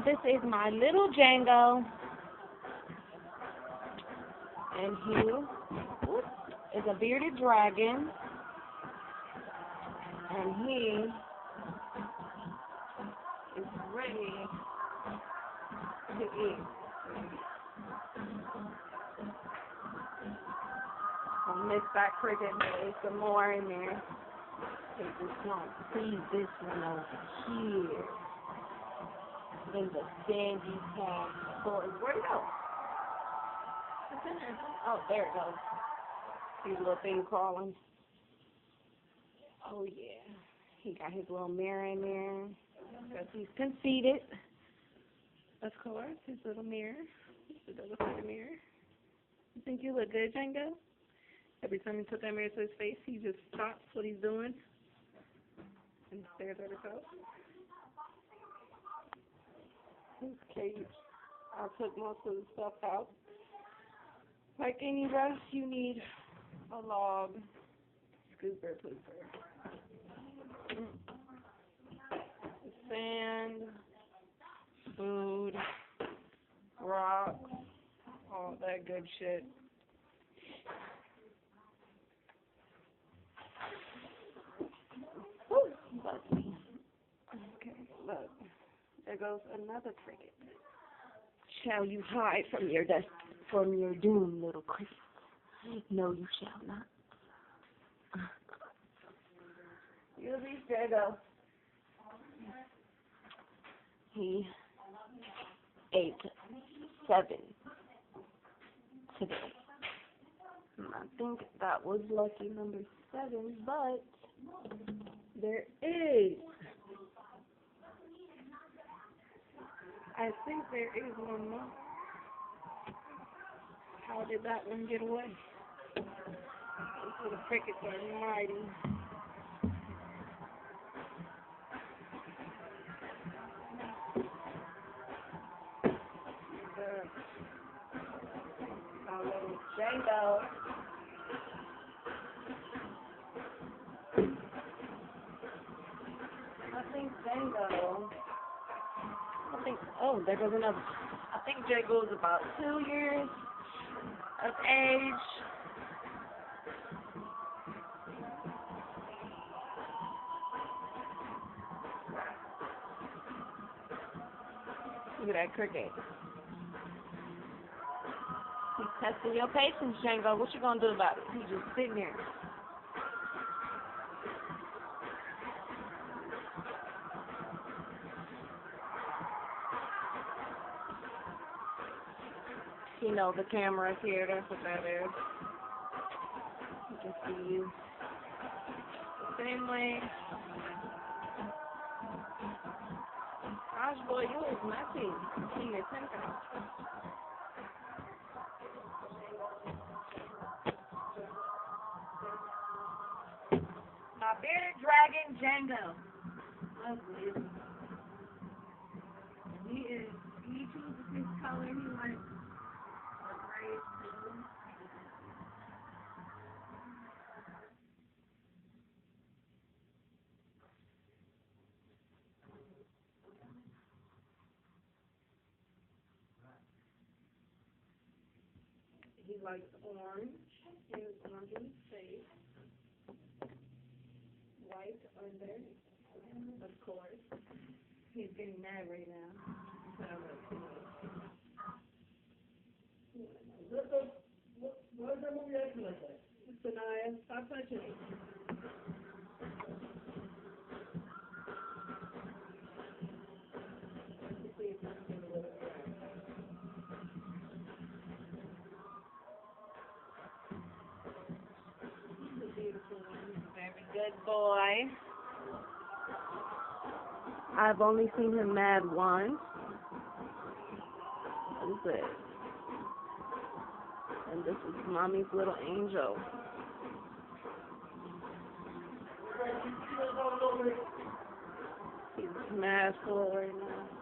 This is my little Django, and he is a bearded dragon, and he is ready to eat. I'll mix that cricket and there's some more in there. They just want to see this one over here. In the sandy pond. Where'd it go? It's in there. Oh, there it goes. See the little thing crawling. Oh, yeah. He got his little mirror in there. Because he's conceited. Of course, his little mirror. It does look like a mirror. You think you look good, Django? Every time you put that mirror to his face, he just stops what he's doing and stares at himself. His cage. I took most of the stuff out. Like any rest, you need a log, scooper, pooper, sand, food, rocks, all that good shit. Woo, that's me. Okay, look. There goes another cricket. Shall you hide from your doom, little cricket? No, you shall not. You'll be Django. He ate 7 today. I think that was lucky number 7, but there is. I think there is one more. How did that one get away? Those little crickets are mighty. Our little Django. Oh, there goes another. I think Django is about 2 years of age. Look at that cricket. He's testing your patience, Django. What you gonna do about it? He's just sitting there. You know the camera's here, that's what that is. You can see you. The same way. Gosh, boy, you is messy. See your temper. My bearded dragon, Django. Ugly. He chooses his color he likes. He likes orange. He has orange in his face. White under, of course. He's getting mad right now. Why is that movie acting like that? Sanaya, stop touching me. Very good boy. I've only seen him mad once. What is it? And this is Mommy's little angel. He's mad full right now.